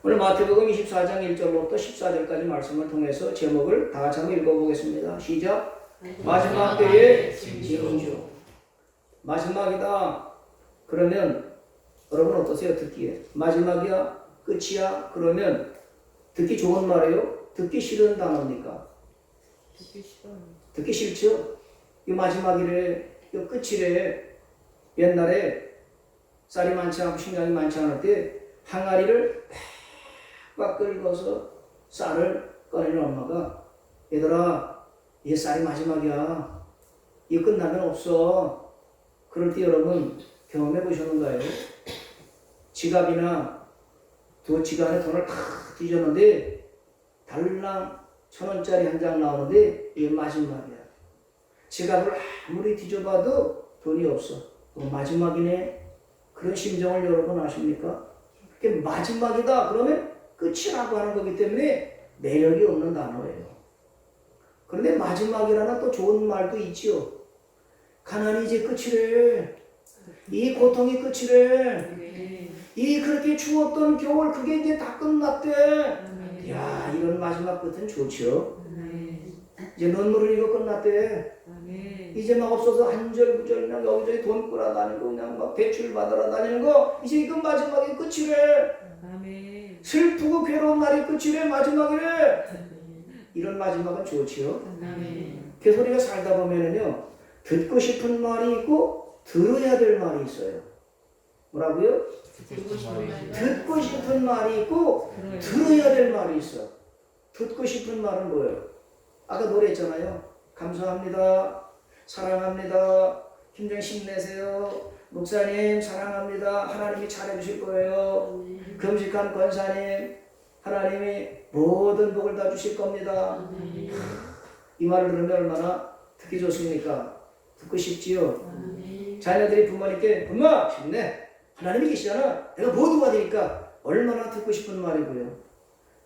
오늘 마태복음 24장 1절부터 14절까지 말씀을 통해서 제목을 다 같이 한번 읽어보겠습니다. 시작. 마지막 때의 징조. 마지막이다. 그러면 여러분 어떠세요? 듣기에? 마지막이야? 끝이야? 그러면 듣기 좋은 말이에요? 듣기 싫은 단어입니까? 듣기 싫어요. 듣기 싫죠? 이 마지막이래, 이 끝이래. 옛날에 쌀이 많지 않고 식량이 많지 않을 때 항아리를 빡 긁어서 쌀을 꺼내는 엄마가 얘들아, 이게 쌀이 마지막이야. 이거 끝나면 없어. 그럴 때 여러분 경험해 보셨는가요? 지갑이나 지갑에 돈을 다 뒤졌는데 달랑 1,000원짜리 한 장 나오는데 이게 마지막이야. 지갑을 아무리 뒤져봐도 돈이 없어. 마지막이네. 그런 심정을 여러분 아십니까? 그게 마지막이다 그러면 끝이라고 하는 거기 때문에 매력이 없는 단어예요. 그런데 마지막이라는 또 좋은 말도 있지요. 가난이 이제 끝이래. 이 고통이 끝이래. 이 그렇게 추웠던 겨울 그게 이제 다 끝났대. 야, 이런 마지막 끝은 좋죠. 이제 논문을 이거 끝났대. 이제 막 없어서 한절부절 그냥 여기저기 돈 끌어다니고 그냥 막 대출 받으러 다니는 거 이제 이건 마지막이 끝이래. 슬프고 괴로운 날이 끝이래. 마지막이래. 이런 마지막은 좋지요. 그래서 우리가 살다 보면은요 듣고 싶은 말이 있고 들어야 될 말이 있어요. 뭐라고요? 듣고 싶은 말이 있고 들어야 될 말이 있어. 듣고 싶은 말은 뭐예요? 아까 노래했잖아요. 감사합니다. 사랑합니다. 힘좀 힘내세요. 목사님 사랑합니다. 하나님이 잘해주실 거예요. 금식한 권사님 하나님이 모든 복을 다 주실 겁니다. 이 말을 들으면 얼마나 듣기 좋습니까? 듣고 싶지요. 자녀들이 부모님께 엄마 힘내. 하나님이 계시잖아. 내가 뭐 도와드릴까? 얼마나 듣고 싶은 말이고요.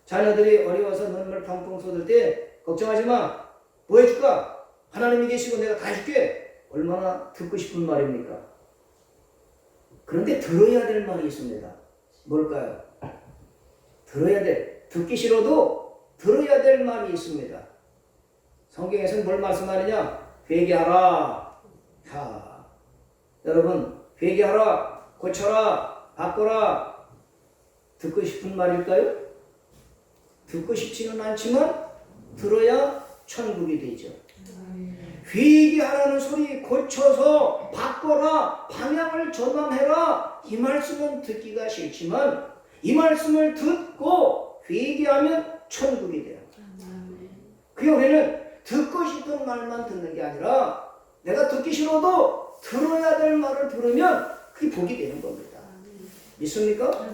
자녀들이 어려워서 눈물 펑펑 쏟을 때 걱정하지 마. 뭐 해줄까? 하나님이 계시고 내가 다 해줄게. 얼마나 듣고 싶은 말입니까? 그런데 들어야 될 말이 있습니다. 뭘까요? 들어야 돼. 듣기 싫어도 들어야 될 말이 있습니다. 성경에서는 뭘 말씀하느냐? 회개하라. 여러분 회개하라. 고쳐라. 바꿔라. 듣고 싶은 말일까요? 듣고 싶지는 않지만 들어야 천국이 되죠. 회개하라는 소리, 고쳐서 바꿔라, 방향을 전환해라. 이 말씀은 듣기가 싫지만 이 말씀을 듣고 회개하면 천국이 돼요. 그게 우리는 듣고 싶은 말만 듣는 게 아니라 내가 듣기 싫어도 들어야 될 말을 들으면 그게 복이 되는 겁니다. 믿습니까?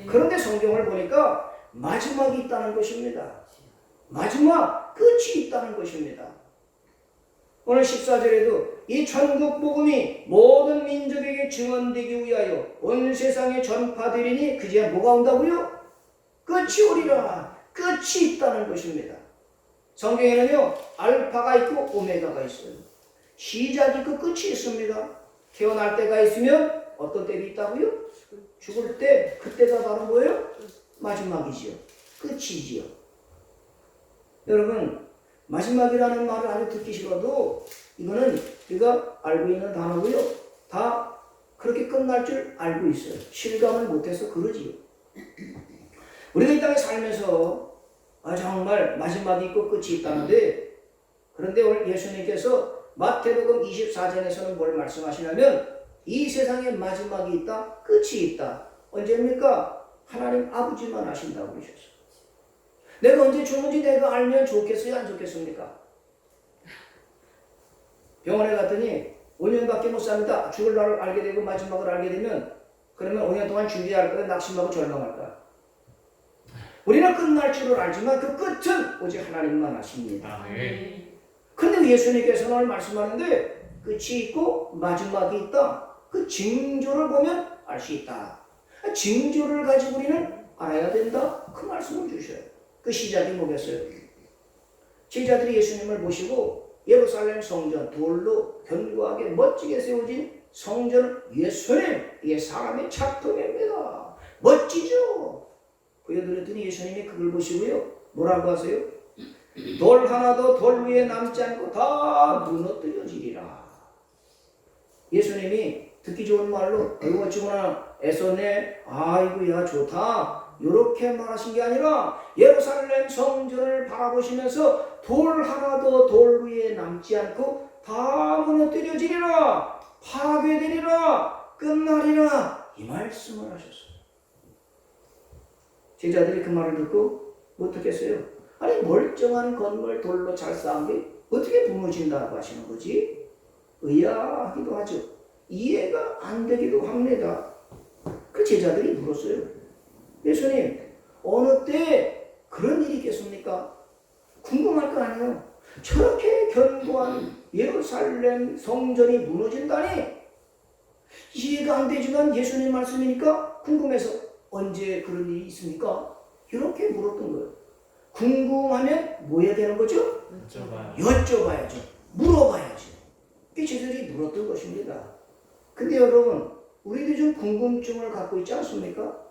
그런데 성경을 보니까 마지막이 있다는 것입니다. 마지막 끝이 있다는 것입니다. 오늘 14절에도 이 천국 복음이 모든 민족에게 증언되기 위하여 온 세상에 전파되리니 그제야 뭐가 온다고요? 끝이 오리라. 끝이 있다는 것입니다. 성경에는요 알파가 있고 오메가가 있어요. 시작이 있고 끝이 있습니다. 태어날 때가 있으면 어떤 때가 있다고요? 죽을 때. 그때가 바로 뭐예요? 마지막이지요. 끝이지요. 여러분 마지막이라는 말을 아주 듣기 싫어도 이거는 우리가 알고 있는 단어고요. 다 그렇게 끝날 줄 알고 있어요. 실감을 못해서 그러지요. 우리가 이 땅에 살면서 정말 마지막이 있고 끝이 있다는데 그런데 오늘 예수님께서 마태복음 24장에서는 뭘 말씀하시냐면 이 세상에 마지막이 있다. 끝이 있다. 언제입니까? 하나님 아버지만 아신다고 그러셨어요. 내가 언제 죽는지 내가 알면 좋겠어요? 안 좋겠습니까? 병원에 갔더니 5년밖에 못 삽니다. 죽을 날을 알게 되고 마지막을 알게 되면 그러면 5년 동안 준비할 거야? 낙심하고 절망할까? 우리는 끝날 줄을 알지만 그 끝은 오직 하나님만 아십니다. 그런데 예수님께서는 오늘 말씀하는데 끝이 있고 마지막이 있다. 그 징조를 보면 알 수 있다. 징조를 가지고 우리는 알아야 된다. 그 말씀을 주셔요. 그 시작이 뭐겠어요? 제자들이 예수님을 모시고 예루살렘 성전 돌로 견고하게 멋지게 세워진 성전을 예수님, 이게 사람의 작품입니다. 멋지죠? 보여드렸더니 예수님이 그걸 보시고요. 뭐라고 하세요? 돌 하나도 돌 위에 남지 않고 다 무너뜨려지리라. 예수님이 듣기 좋은 말로 아이고 어찌구나 애썼네 아이고야 좋다 이렇게 말하신 게 아니라 예루살렘 성전을 바라보시면서 돌 하나도 돌 위에 남지 않고 다 무너뜨려지리라 파괴되리라 끝나리라 이 말씀을 하셨어요. 제자들이 그 말을 듣고 어떻게 했어요? 아니 멀쩡한 건물 돌로 잘 쌓은 게 어떻게 무너진다고 하시는 거지? 의아하기도 하죠. 이해가 안 되기도 합니다. 그 제자들이 물었어요. 예수님, 어느 때 그런 일이 있겠습니까? 궁금할 거 아니에요. 저렇게 견고한 예루살렘 성전이 무너진다니 이해가 안 되지만 예수님 말씀이니까 궁금해서 언제 그런 일이 있습니까? 이렇게 물었던 거예요. 궁금하면 뭐 해야 되는 거죠? 여쭤봐야죠. 물어봐야죠. 이게 제자들이 물었던 것입니다. 근데 여러분, 우리도 좀 궁금증을 갖고 있지 않습니까?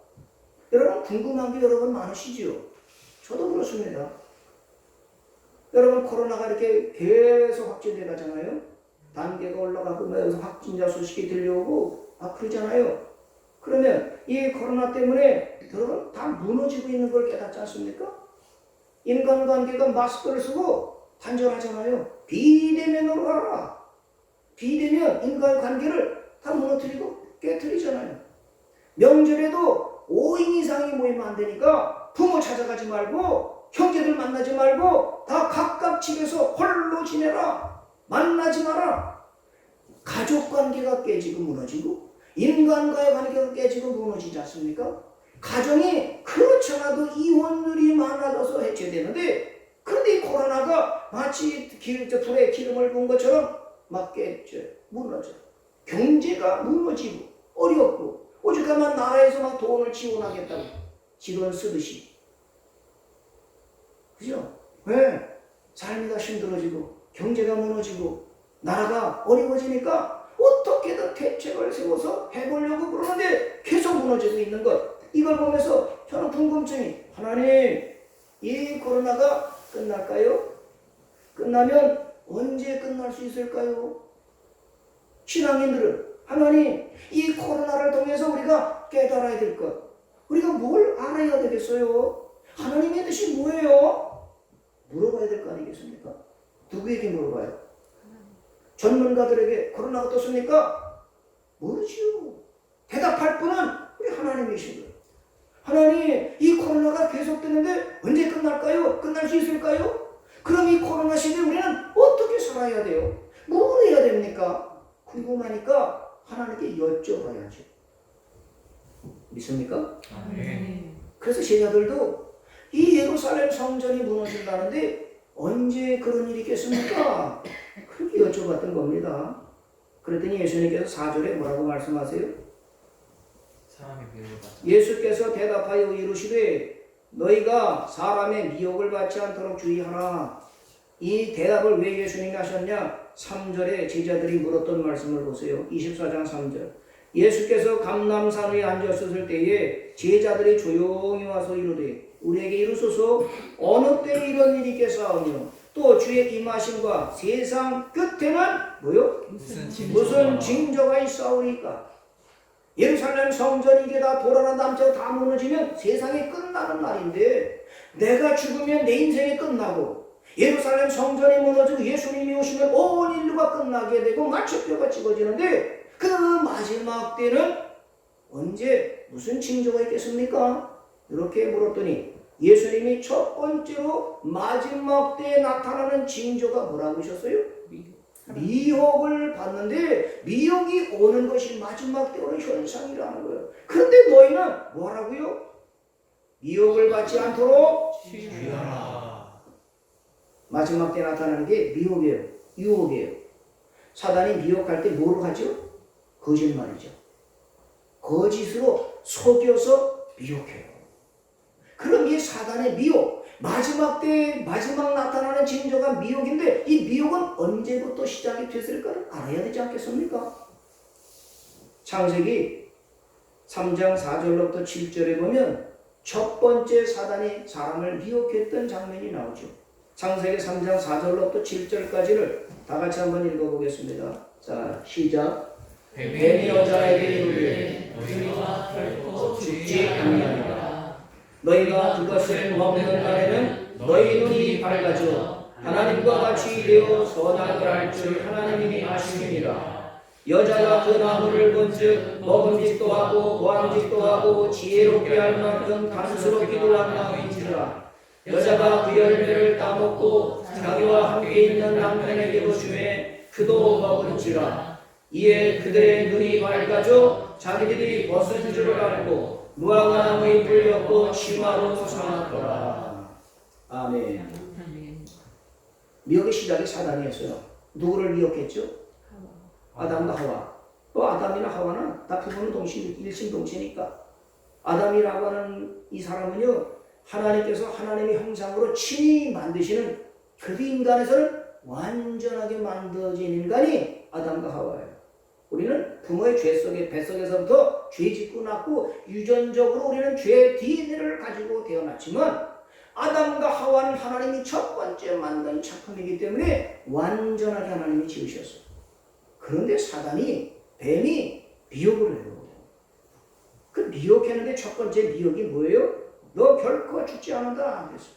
여러분, 궁금한 게 여러분 많으시지요? 저도 그렇습니다. 여러분, 코로나가 이렇게 계속 확진돼 가잖아요? 단계가 올라가고, 여기서 확진자 소식이 들려오고, 그러잖아요. 그러면 이 코로나 때문에 여러분 다 무너지고 있는 걸 깨닫지 않습니까? 인간관계가 마스크를 쓰고 단절하잖아요. 비대면으로 가라. 비대면 인간관계를 다 무너뜨리고 깨뜨리잖아요. 명절에도 5인 이상이 모이면 안 되니까 부모 찾아가지 말고 형제들 만나지 말고 다 각각 집에서 홀로 지내라. 만나지 마라. 가족관계가 깨지고 무너지고 인간과의 관계가 깨지고 무너지지 않습니까? 가정이 그렇지 않아도 이혼율이 많아져서 해체되는데 그런데 이 코로나가 마치 불에 기름을 부은 것처럼 막 깨져 무너져. 경제가 무너지고 어렵고 오죽하면 나라에서 막 돈을 지원하겠다고 지원 쓰듯이 그죠? 왜? 삶이 다 힘들어지고 경제가 무너지고 나라가 어려워지니까 어떻게든 대책을 세워서 해보려고 그러는데 계속 무너지고 있는 것 이걸 보면서 저는 궁금증이 하나님 이 코로나가 끝날까요? 끝나면 언제 끝날 수 있을까요? 신앙인들은 하나님 이 코로나를 통해서 우리가 깨달아야 될 것 우리가 뭘 알아야 되겠어요? 하나님의 뜻이 뭐예요? 물어봐야 될 거 아니겠습니까? 누구에게 물어봐요? 전문가들에게 코로나가 어떻습니까? 모르지요. 대답할 분은 우리 하나님이신 거예요. 하나님 이 코로나가 계속되는데 언제 끝날까요? 끝날 수 있을까요? 그럼 이 코로나 시대에 우리는 어떻게 살아야 돼요? 뭘 해야 됩니까? 궁금하니까 하나님께 여쭤봐야죠. 믿습니까? 그래서 제자들도 이 예루살렘 성전이 무너진다는데 언제 그런 일이 있겠습니까? 그렇게 여쭤봤던 겁니다. 그랬더니 예수님께서 4절에 뭐라고 말씀하세요? 예수께서 대답하여 이르시되 너희가 사람의 미혹을 받지 않도록 주의하라. 이 대답을 왜 예수님이 하셨냐? 3절에 제자들이 물었던 말씀을 보세요. 24장 3절. 예수께서 감람산 위에 앉았을 때에 제자들이 조용히 와서 이르되 우리에게 이르소서 어느 때 이런 일이 있겠사오며 또 주의 임하심과 세상 끝에는 뭐요? 무슨 징조가 있사오리까? 예루살렘 성전이 이게 다 돌아나 남자고 다 무너지면 세상이 끝나는 날인데 내가 죽으면 내 인생이 끝나고 예루살렘 성전이 무너지고 예수님이 오시면 온 인류가 끝나게 되고 마취뼈가 찍어지는데 그 마지막 때는 언제 무슨 징조가 있겠습니까? 이렇게 물었더니 예수님이 첫 번째로 마지막 때에 나타나는 징조가 뭐라고 하셨어요? 미혹을 받는데 미혹이 오는 것이 마지막 때 오는 현상이라는 거예요. 그런데 너희는 뭐라고요? 미혹을 받지 않도록 주의하라. 마지막 때 나타나는 게 미혹이에요. 유혹이에요. 사단이 미혹할 때 뭐로 하죠? 거짓말이죠. 거짓으로 속여서 미혹해요. 그럼 이 사단의 미혹, 마지막 때 마지막 나타나는 징조가 미혹인데 이 미혹은 언제부터 시작이 됐을까를 알아야 되지 않겠습니까? 창세기 3장 4절로부터 7절에 보면 첫 번째 사단이 사람을 미혹했던 장면이 나오죠. 창세기 3장 4절로부터 7절까지를 다 같이 한번 읽어보겠습니다. 자, 시작. 뱀이 여자에게 이르되 너희가 결코 죽지 아니하리라. 너희가 그것을 먹는 날에는 너희 눈이 밝아져 하나님과 같이 되어 선악을 알 줄 하나님이 아심이니라. 여자가 그 나무를 본즉 먹음직도 하고 보암직도 하고 지혜롭게 할 만큼 단스럽기도 한 나무인지라. 여자가 그 열매를 따먹고 자기와 함께 있는 남편에게도 주매 그도 먹을지라. 이에 그들의 눈이 밝아져 자기들이 벗은 줄을 알고 무화과 나무 잎을 엮고 치마로 삼았더라. 아멘. 미혹의 시작이 사단이었어요. 누구를 미혹했죠? 아담과 하와. 또 아담이나 하와는 다 부부는 일심동체니까. 아담이라고 하는 이 사람은요, 하나님께서 하나님의 형상으로 친히 만드시는 그 인간에서는 완전하게 만들어진 인간이 아담과 하와예요. 우리는 부모의 죄 속에 뱃속에서부터 죄 짓고 났고 유전적으로 우리는 죄의 DNA를 가지고 태어났지만 아담과 하와는 하나님이 첫 번째 만든 작품이기 때문에 완전하게 하나님이 지으셨어요. 그런데 사단이, 뱀이 미혹을 해요. 그 미혹했는데 첫 번째 미혹이 뭐예요? 너 결코 죽지 않는다. 그랬어요.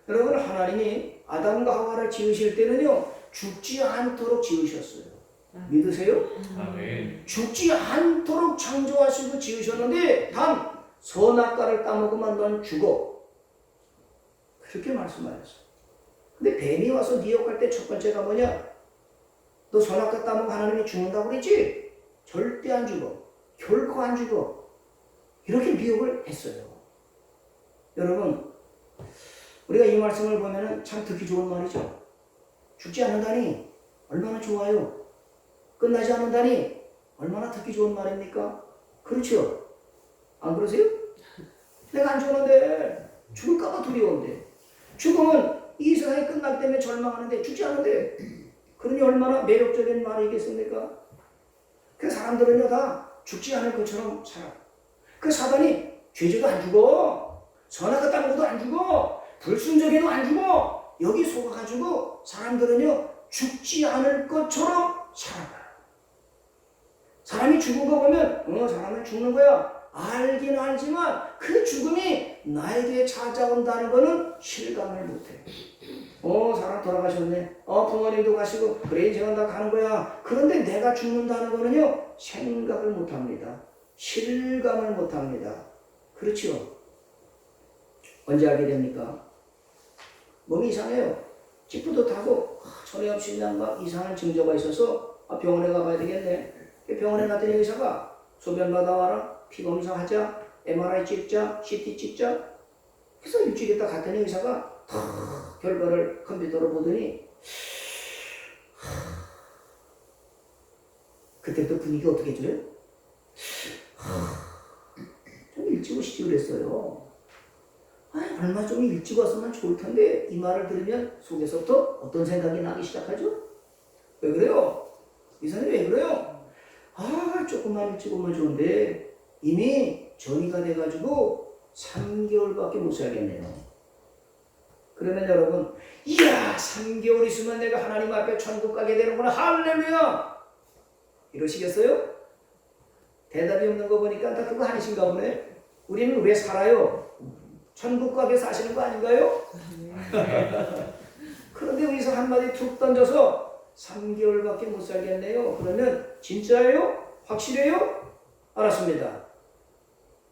여러분, 하나님이 아담과 하와를 지으실 때는요, 죽지 않도록 지으셨어요. 믿으세요? 아멘. 죽지 않도록 창조하시고 지으셨는데 단 선악과를 따먹으면 넌 죽어. 그렇게 말씀하셨어요. 근데 뱀이 와서 미혹할 때 첫 번째가 뭐냐? 너 선악과 따먹으면 하나님이 죽는다고 그랬지? 절대 안 죽어. 결코 안 죽어. 이렇게 미혹을 했어요. 여러분, 우리가 이 말씀을 보면 참 듣기 좋은 말이죠. 죽지 않는다니 얼마나 좋아요. 끝나지 않는다니 얼마나 듣기 좋은 말입니까? 그렇죠? 안 그러세요? 내가 안 죽었는데 죽을까봐 두려운데 죽으면 이 세상이 끝날 때문에 절망하는데 죽지 않는데 그러니 얼마나 매력적인 말이겠습니까? 그 사람들은요 다 죽지 않을 것처럼 살아. 그 사단이 죄져도 안 죽어. 선악과 따먹어도 안 죽어. 불순종해도 안 죽어. 여기 속아가지고 사람들은요 죽지 않을 것처럼 살아가요. 사람이 죽은 거 보면 사람은 죽는 거야. 알긴 알지만 그 죽음이 나에게 찾아온다는 거는 실감을 못해. 사람 돌아가셨네. 부모님도 가시고 그래 이제는 다 가는 거야. 그런데 내가 죽는다는 거는요 생각을 못합니다. 실감을 못합니다. 그렇죠? 언제 알게 됩니까? 몸이 이상해요. 찌푸도 타고 전에 없이 그냥 막 이상한 징조가 있어서 병원에 가봐야 되겠네. 병원에 갔더니 의사가 소변 받아와라, 피검사 하자, MRI 찍자, CT 찍자. 그래서 일주일 있다 갔더니 의사가 결과를 컴퓨터로 보더니 그때부터 분위기 어떻게 줘요? 좀 일찍 오시지 그랬어요. 얼마 좀 일찍 왔으면 좋을 텐데 이 말을 들으면 속에서부터 어떤 생각이 나기 시작하죠? 왜 그래요? 의사님 왜 그래요? 조금만 일찍 오면 좋은데 이미 전이가 돼가지고 3개월밖에 못 살겠네요. 그러면 여러분, 이야 3개월 있으면 내가 하나님 앞에 천국 가게 되는구나. 할렐루야! 이러시겠어요? 대답이 없는 거 보니까 다 그거 아니신가 보네. 우리는 왜 살아요? 천국 가게 사시는 거 아닌가요? 그런데 여기서 한마디 툭 던져서 3개월밖에 못 살겠네요. 그러면 진짜예요? 확실해요? 알았습니다.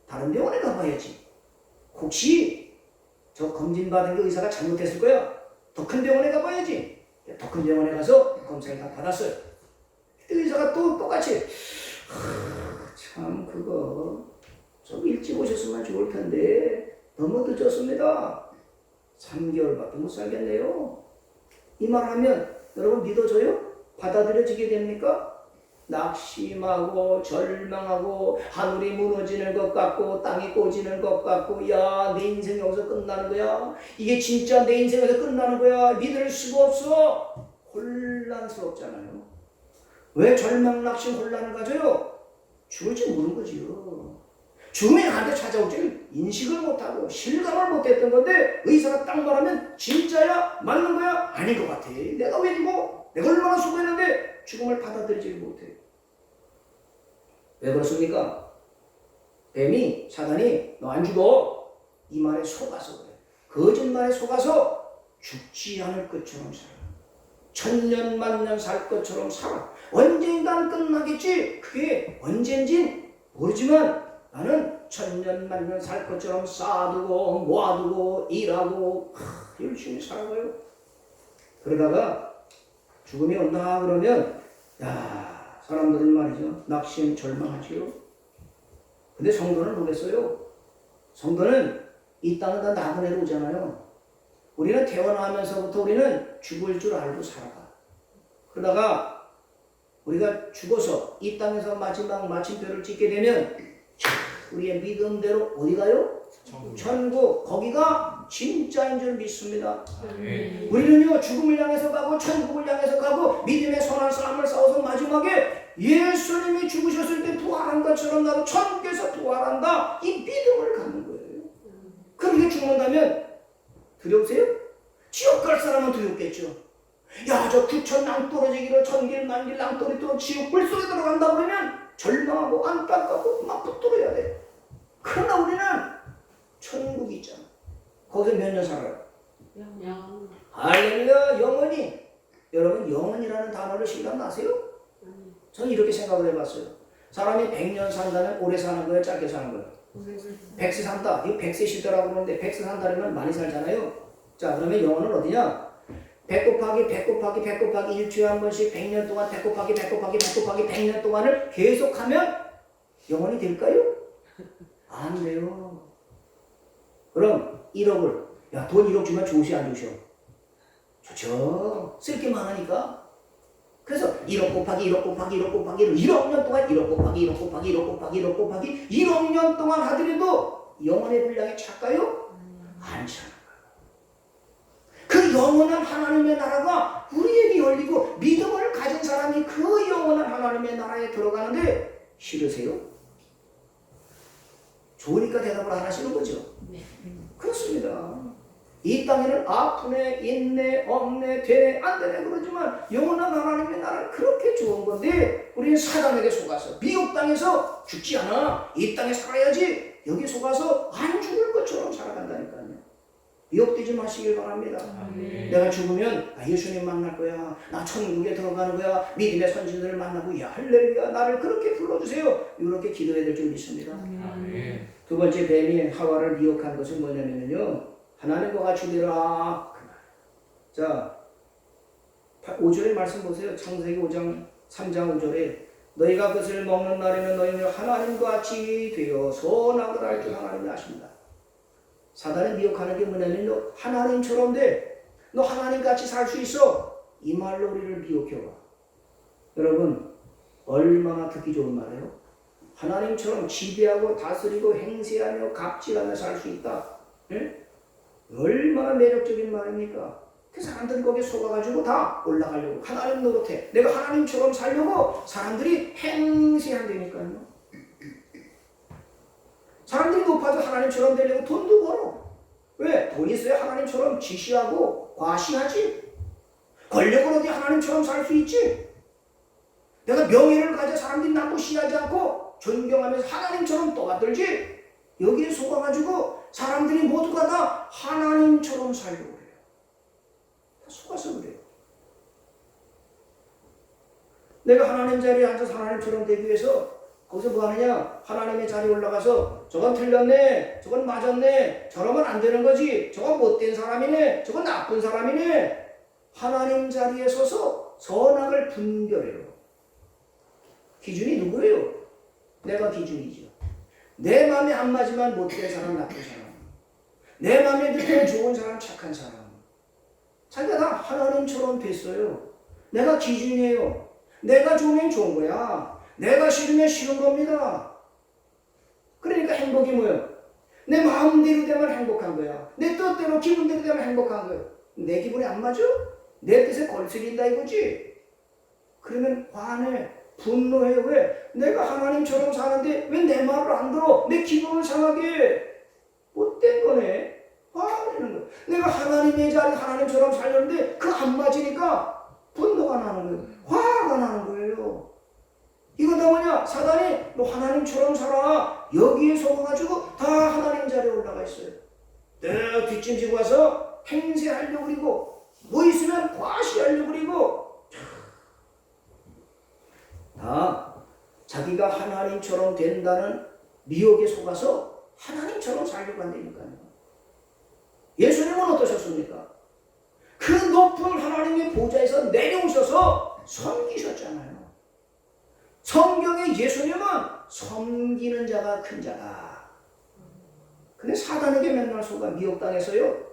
다른 병원에 가봐야지. 혹시 저 검진 받은 게 의사가 잘못했을 거야. 더 큰 병원에 가봐야지. 더 큰 병원에 가서 검사를 다 받았어요. 그때 의사가 또 똑같이 참 그거 좀 일찍 오셨으면 좋을 텐데 너무 늦었습니다. 3개월밖에 못 살겠네요. 이 말하면 여러분 믿어져요? 받아들여지게 됩니까? 낙심하고 절망하고 하늘이 무너지는 것 같고 땅이 꼬지는 것 같고 야 내 인생이 여기서 끝나는 거야. 이게 진짜 내 인생에서 끝나는 거야. 믿을 수가 없어. 혼란스럽잖아요. 왜 절망 낙심 혼란을 가져요? 죽을지 모르는 거지요. 죽음이 나한테 찾아올 줄 인식을 못하고 실감을 못했던 건데 의사가 딱 말하면 진짜야? 맞는 거야? 아닌 것 같아. 내가 왜 죽어? 내가 얼마나 수고했는데 죽음을 받아들이지 못해. 왜 그렇습니까? 뱀이 사단이 너 안 죽어 이 말에 속아서 그래. 거짓말에 속아서 죽지 않을 것처럼 살아. 천년 만년 살 것처럼 살아. 언젠간 끝나겠지. 그게 언젠진 모르지만 나는 천년 만년 살 것처럼 쌓아두고 모아두고 일하고 열심히 살아가요. 그러다가 죽음이 온다 그러면 야 사람들은 말이죠 낙심 절망하지요. 근데 성도는 모르겠어요. 성도는 이 땅에 다 나그네로 오잖아요. 우리는 태어나면서부터 우리는 죽을 줄 알고 살아가. 그러다가 우리가 죽어서 이 땅에서 마지막 마침표를 찍게 되면 우리의 믿음대로 어디 가요? 천국. 거기가 진짜인 줄 믿습니다. 아멘. 우리는요 죽음을 향해서 가고 천국을 향해서 가고 믿음의 선한 싸움을 싸워서 마지막에 예수님이 죽으셨을 때 부활한 것처럼 나도 천국에서 부활한다 이 믿음을 갖는 거예요. 그렇게 죽는다면 두려우세요? 지옥 갈 사람은 두렵겠죠. 야 저 구천 낭떠러지기로 천길 만길 낭떠러지 또 지옥 불속에 들어간다 그러면 절망하고 안타깝고 막 붙들어야 돼. 그러나 우리는 천국이 있잖아. 거기서 몇 년 살아요? 영. 할렐루야. 영원히. 여러분 영원이라는 단어를 실감나세요? 저는 이렇게 생각을 해봤어요. 사람이 100년 산다면 오래 사는 거예요? 짧게 사는 거예요? 100세 산다. 이거 100세 시대라고 그러는데 100세 산다면 많이 살잖아요. 자 그러면 영혼은 어디냐? 100 곱하기 100 곱하기 100 곱하기 일주일에 한 번씩 100년 동안 100 곱하기 100 곱하기 100 곱하기 100년 동안을 계속하면 영혼이 될까요? 안 돼요. 그럼 1억을 야 돈 1억 주면 좋으시 안 좋으셔? 좋죠. 쓸 게 많으니까. 그래서 1억 곱하기 1억 곱하기 1억 곱하기 1억 년 동안 1억 곱하기 1억 곱하기 1억 곱하기 1억 곱하기 1억 년 동안 하더라도 영혼의 분량이 찰까요? 안 차요. 그 영원한 하나님의 나라가 우리에게 열리고 믿음을 가진 사람이 그 영원한 하나님의 나라에 들어가는데 싫으세요? 좋으니까 대답을 안 하시는 거죠? 네. 그렇습니다. 이 땅에는 아프네, 있네, 없네, 되네, 안 되네 그러지만 영원한 하나님의 나라는 그렇게 좋은 건데 우리는 사단에게 속아서 미국 땅에서 죽지 않아. 이 땅에 살아야지. 여기 속아서 안 죽을 것처럼 살아간다니까요. 미혹되지 마시길 바랍니다. 아멘. 내가 죽으면 나 예수님 만날 거야. 나 천국에 들어가는 거야. 믿음의 선진들을 만나고 야 할렐루야 나를 그렇게 불러주세요. 이렇게 기도해야 될 줄 믿습니다. 아멘. 두 번째 뱀이 하와를 미혹한 것은 뭐냐면요. 하나님과 같이 되라. 자 5절의 말씀 보세요. 창세기 5장 3장 5절에 너희가 그것을 먹는 날에는 너희는 하나님과 같이 되어 선악을 알 줄 하나님이 아십니다. 사단을 미혹하는 게 뭐냐면 너 하나님처럼 돼. 너 하나님같이 살 수 있어. 이 말로 우리를 미혹해와. 여러분 얼마나 듣기 좋은 말이에요. 하나님처럼 지배하고 다스리고 행세하며 갑질하며 살 수 있다. 예? 얼마나 매력적인 말입니까? 그 사람들이 거기에 속아가지고 다 올라가려고 하나님 노릇해. 내가 하나님처럼 살려고 사람들이 행세한다니까요. 사람들이 높아서 하나님처럼 되려고 돈도 벌어. 왜? 돈 있어야 하나님처럼 지시하고 과시하지. 권력은 어디 하나님처럼 살 수 있지. 내가 명예를 가져 사람들이 나 무시하지 않고 존경하면서 하나님처럼 떠받들지. 여기에 속아가지고 사람들이 모두가 다 하나님처럼 살려고 그래요. 다 속아서 그래요. 내가 하나님 자리에 앉아서 하나님처럼 되기 위해서 거기서 뭐 하느냐? 하나님의 자리에 올라가서 저건 틀렸네, 저건 맞았네, 저러면 안 되는 거지, 저건 못된 사람이네, 저건 나쁜 사람이네. 하나님 자리에 서서 선악을 분별해요. 기준이 누구예요? 내가 기준이죠. 내 마음에 안 맞으면 못된 사람, 나쁜 사람. 내 마음에 들면 좋은 사람, 착한 사람. 자기가 다 하나님처럼 됐어요. 내가 기준이에요. 내가 좋으면 좋은 거야. 내가 싫으면 싫은 겁니다. 그러니까 행복이 뭐예요? 내 마음대로 되면 행복한 거야. 내 뜻대로 기분대로 되면 행복한 거야. 내 기분이 안 맞아? 내 뜻에 걸스린다 이거지? 그러면 화내. 분노해. 왜? 내가 하나님처럼 사는데 왜 내 말을 안 들어? 내 기분을 상하게. 못된 거네. 화내는 거야. 내가 하나님의 자리 하나님처럼 살렸는데 그 안 맞으니까 분노가 나는 거예요. 화가 나는 거예요. 이거 다 뭐냐? 사단이 너 하나님처럼 살아. 여기에 속아가지고 다 하나님 자리에 올라가 있어요. 늘 뒷짐지고 와서 행세하려고 그리고 뭐 있으면 과시하려고 그리고 다 자기가 하나님처럼 된다는 미혹에 속아서 하나님처럼 살려고 한다니까요. 예수님은 어떠셨습니까? 그 높은 하나님의 보좌에서 내려오셔서 섬기셨잖아요. 성경의 예수님은 섬기는 자가 큰 자다. 근데 사단에게 맨날 속아 미혹당해서요.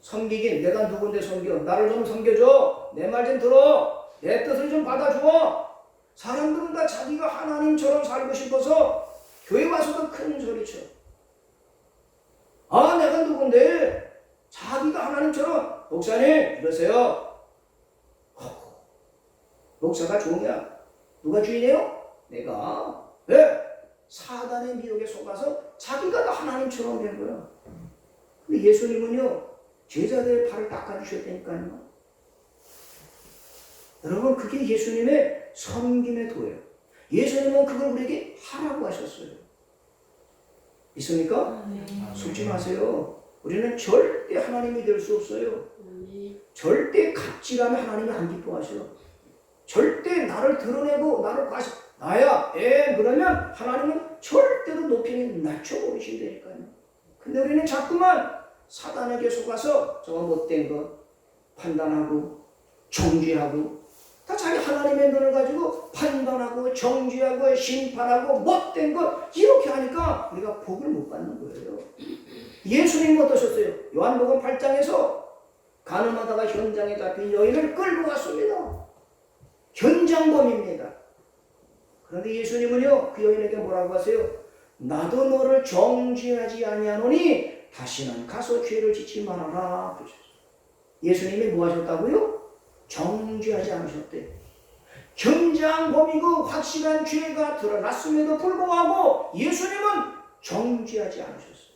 섬기긴 내가 누군데 섬겨. 나를 좀 섬겨줘. 내 말 좀 들어. 내 뜻을 좀 받아줘. 사람들은 다 자기가 하나님처럼 살고 싶어서 교회 와서도 큰 소리쳐. 아 내가 누군데. 자기가 하나님처럼 목사님 이러세요. 목사가 종이야. 누가 주인이에요? 내가. 왜? 사단의 미혹에 속아서 자기가 다 하나님처럼 된 거야. 근데 예수님은요 제자들의 발을 닦아주셨다니까요. 여러분 그게 예수님의 섬김의 도예요. 예수님은 그걸 우리에게 하라고 하셨어요. 있습니까? 속지 마세요. 우리는 절대 하나님이 될 수 없어요. 절대 갑질하면 하나님이 안 기뻐하셔요. 절대 나를 드러내고 나를 과시 나야 그러면 하나님은 절대로 높이는 낮춰버리신다니까요. 근데 우리는 자꾸만 사단에게 속아서 저거 못된 거 판단하고 정죄하고 다 자기 하나님의 눈을 가지고 판단하고 정죄하고 심판하고 못된 것 이렇게 하니까 우리가 복을 못 받는 거예요. 예수님은 어떠셨어요? 요한복음 8장에서 가늠하다가 현장에 잡힌 여인을 끌고 왔습니다. 현장범입니다. 그런데 예수님은요 그 여인에게 뭐라고 하세요? 나도 너를 정죄하지 아니하노니 다시는 가서 죄를 짓지 말아라 그러셨어요. 예수님이 뭐 하셨다고요? 정죄하지 않으셨대. 현장범이고 확실한 죄가 드러났음에도 불구하고 예수님은 정죄하지 않으셨어요.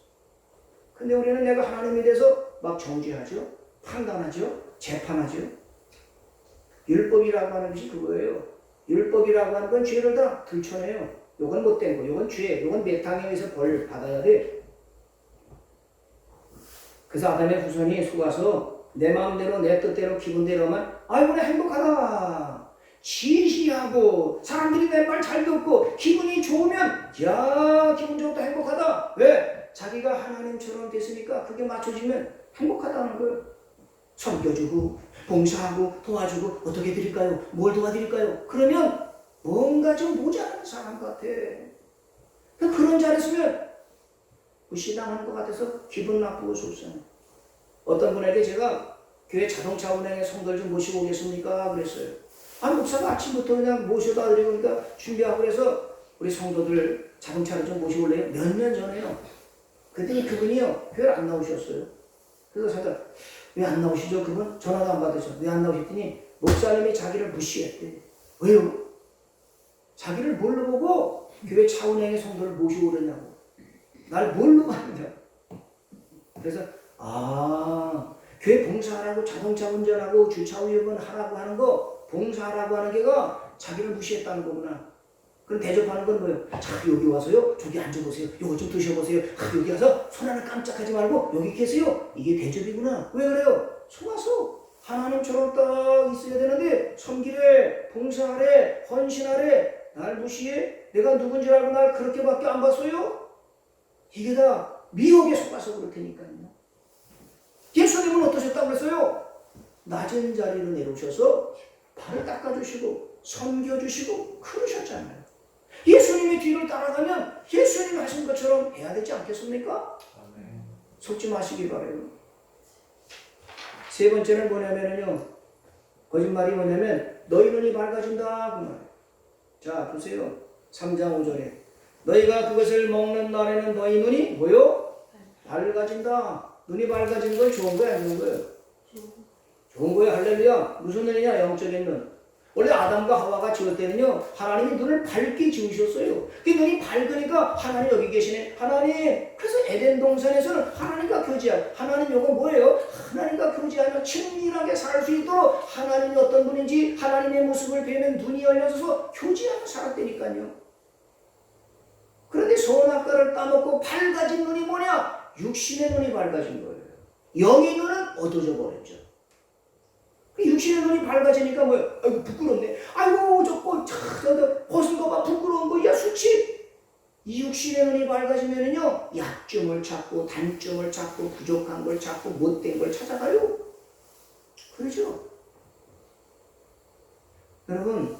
근데 우리는 내가 하나님이 돼서 막 정죄하죠. 판단하죠. 재판하죠. 율법이라고 하는 것이 그거예요. 율법이라고 하는 건 죄를 다 들춰내요. 요건 못된 거, 요건 죄, 요건 몇 항에 의해서 벌 받아야 돼. 그래서 아담의 후손이 속아서 내 마음대로 내 뜻대로 기분대로만 아이고 나 행복하다. 지시하고 사람들이 내 말 잘 듣고 기분이 좋으면 야 기분 좋다 행복하다. 왜? 자기가 하나님처럼 됐으니까 그게 맞춰지면 행복하다는 거예요. 섬겨주고 봉사하고 도와주고 어떻게 드릴까요? 뭘 도와드릴까요? 그러면 뭔가 좀 모자란 사람 같아. 그런 자리에 있으면 무시당하는 것 같아서 기분 나쁘고 속상해. 어떤 분에게 제가 교회 자동차 운행에 성도를 좀 모시고 오겠습니까? 그랬어요. 아 목사가 아침부터 그냥 모셔다 드리고 그러니까 준비하고 그래서 우리 성도들 자동차를 좀 모시고 올래요? 몇 년 전에요. 그랬더니 그분이요 교회를 안 나오셨어요. 그래서 제가 왜 안 나오시죠? 그분 전화도 안 받으셔. 왜 안 나오셨더니 목사님이 자기를 무시했대. 왜요? 자기를 뭘로 보고 교회 차운행의 성도를 모시고 오랬냐고. 날 뭘로 봤냐. 그래서 교회 봉사하라고 자동차 운전하고 주차 운전 하라고 하는 거 봉사하라고 하는 게가 자기를 무시했다는 거구나. 그럼 대접하는 건 뭐예요? 자 여기 와서요 저기 앉아보세요. 요거 좀 드셔보세요. 여기 와서 손 하나 깜짝하지 말고 여기 계세요. 이게 대접이구나. 왜 그래요? 속아서 하나님처럼 딱 있어야 되는데 섬기래 봉사하래 헌신하래 날 무시해? 내가 누군지 알고 날 그렇게밖에 안 봤어요? 이게 다 미혹에 속아서 그럴 테니까요. 예수님은 어떠셨다고 그랬어요? 낮은 자리로 내려오셔서 발을 닦아주시고 섬겨주시고 그러셨잖아요. 예수님의 뒤를 따라가면 예수님이 하신 것처럼 해야 되지 않겠습니까? 아멘. 속지 마시기 바라요. 세 번째는 뭐냐면요. 거짓말이 뭐냐면 너희 눈이 밝아진다 그 말이에요. 자 보세요. 3장 5절에 너희가 그것을 먹는 날에는 너희 눈이 뭐요? 밝아진다. 눈이 밝아지는 건 좋은 거야 안 좋은 거예요? 좋은 거야. 할렐루야. 무슨 눈이냐? 영적인 눈. 원래 아담과 하와가 지을 때는요, 하나님이 눈을 밝게 지으셨어요. 그 눈이 밝으니까 하나님 여기 계시네. 하나님. 그래서 에덴 동산에서는 하나님과 교제하고, 하나님 요건 뭐예요? 하나님과 교제하며 친밀하게 살 수 있도록 하나님이 어떤 분인지 하나님의 모습을 배우는 눈이 열려져서 교제하며 살았다니까요. 그런데 선악과를 따먹고 밝아진 눈이 뭐냐? 육신의 눈이 밝아진 거예요. 영의 눈은 어두워져 버렸죠. 육신의 눈이 밝아지니까 뭐야? 아이고 부끄럽네. 아이고 저거 벗은 거 봐. 부끄러운 거. 야 수치. 이 육신의 눈이 밝아지면은요, 약점을 찾고 단점을 찾고 부족한 걸 찾고 못된 걸 찾아가요. 그렇죠? 여러분,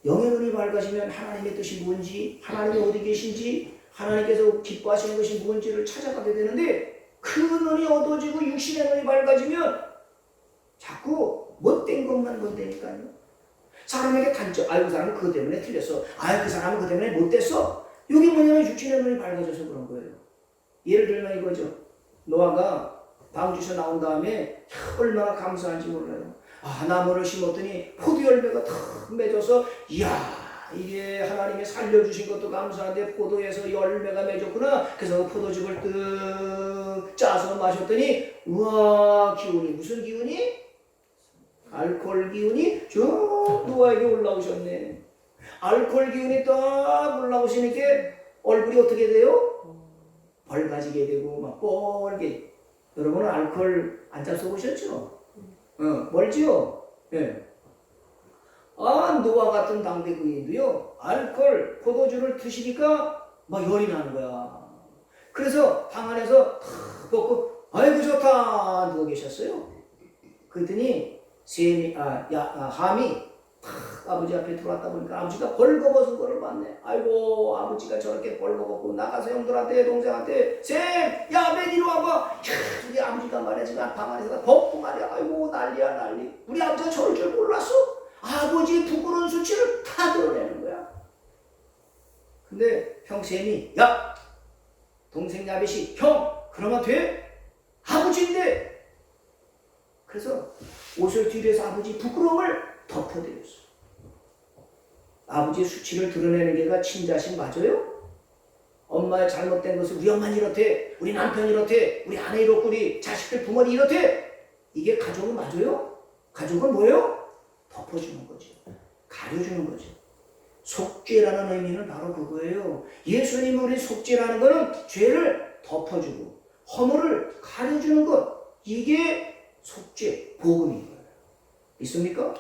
영의 눈이 밝아지면 하나님의 뜻이 뭔지, 하나님이 어디 계신지, 하나님께서 기뻐하시는 것이 뭔지를 찾아가게 되는데, 그 눈이 어두워지고 육신의 눈이 밝아지면 자꾸 못된 것만 본다니까요. 사람에게 단점, 아유 그 사람은 그것 때문에 틀렸어. 아유 그 사람은 그것 때문에 못됐어. 이게 뭐냐면 육신의 눈이 밝아져서 그런 거예요. 예를 들면 이거죠. 노아가 방주에서 나온 다음에 얼마나 감사한지 몰라요. 나무를 심었더니 포도 열매가 탁 맺어서 이야, 이게 하나님이 살려주신 것도 감사한데 포도에서 열매가 맺었구나. 그래서 포도즙을 뜩 짜서 마셨더니 우와, 기운이 무슨 기운이? 알코올 기운이 저 노아에게 올라오셨네. 알코올 기운이 딱 올라오시니까 얼굴이 어떻게 돼요? 벌가지게 되고 막 뻘게. 여러분은 알코올 안 잡숴보셨죠? 멀지요? 예. 노아 같은 당대 그인도요, 알코올, 포도주를 드시니까 막 열이 나는 거야. 그래서 방 안에서 탁 먹고, 아이고 좋다, 누워 계셨어요. 그랬더니 함이 탁 아버지 앞에 들어왔다 보니까 아버지가 벌거벗은 거를 봤네. 아이고, 아버지가 저렇게 벌거벗고 나가서 형들한테, 동생한테, 쌤, 야, 맨 이리 와봐. 우리 아버지가 말이야, 방 안에서 벗고 말이야. 아이고, 난리야, 난리. 우리 아버지가 저럴 줄 몰랐어? 아버지의 부끄러운 수치를 다 드러내는 거야. 근데 형 쌤이, 야, 동생 야벳이, 형, 그러면 돼? 아버지인데. 그래서 옷을 뒤에서 아버지 부끄러움을 덮어드렸어. 아버지의 수치를 드러내는 게가 친자식 맞아요? 엄마의 잘못된 것을 우리 엄마는 이렇대, 우리 남편이 이렇대, 우리 아내 이렇고 우리 자식들 부모님 이렇대. 이게 가족은 맞아요? 가족은 뭐예요? 덮어주는 거죠. 가려주는 거죠. 속죄라는 의미는 바로 그거예요. 예수님은 우리 속죄라는 거는 죄를 덮어주고 허물을 가려주는 것. 이게 속죄, 복음인 거예요. 믿습니까?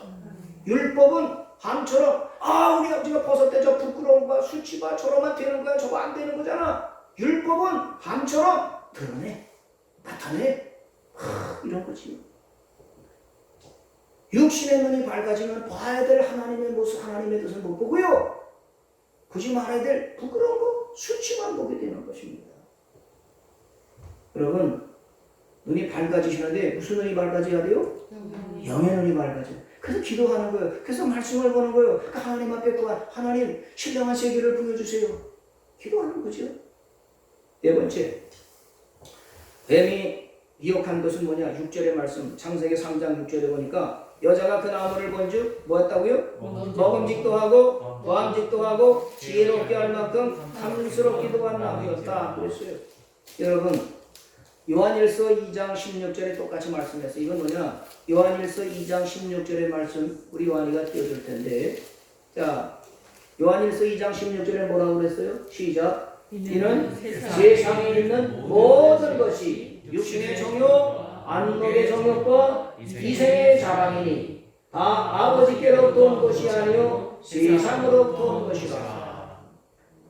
율법은 함처럼 우리 아버지가 벗었대, 저 부끄러운 거야, 수치가 저러면 되는 거야, 저거 안 되는 거잖아. 율법은 함처럼 드러내, 나타내. 이런 거지. 육신의 눈이 밝아지면 봐야 될 하나님의 모습, 하나님의 뜻을 못 보고요, 보지 말아야 될 부끄러운 거, 수치만 보게 되는 것입니다. 여러분, 눈이 밝아지시는데 무슨 눈이 밝아져야 돼요? 영의 눈이 밝아져. 그래서 기도하는 거예요. 그래서 말씀을 보는 거예요. 그러니까 하나님 앞에 구한, 하나님 신령한 세계를 보여주세요. 기도하는 거죠. 네 번째, 뱀이 미혹한 것은 뭐냐? 6절의 말씀, 창세기 3장 6절에 보니까 여자가 그 나무를 본즉 뭐였다고요? 먹음직도 하고 보암직도 하고 지혜롭게 할 만큼 탐스럽기도 한 나무였다 그랬어요. 여러분, 요한일서 2장 16절에 똑같이 말씀했어요. 이건 뭐냐? 요한일서 2장 16절의 말씀, 우리 요한이가 띄워줄 텐데, 자, 요한일서 2장 16절에 뭐라고 그랬어요? 시작. 이는 세상에 있는 모든 것이 육신의 정욕, 안목의 정욕과 이생의 자랑이니 다 아버지께로부터 온 것이 아니요 세상으로부터 온 것이라.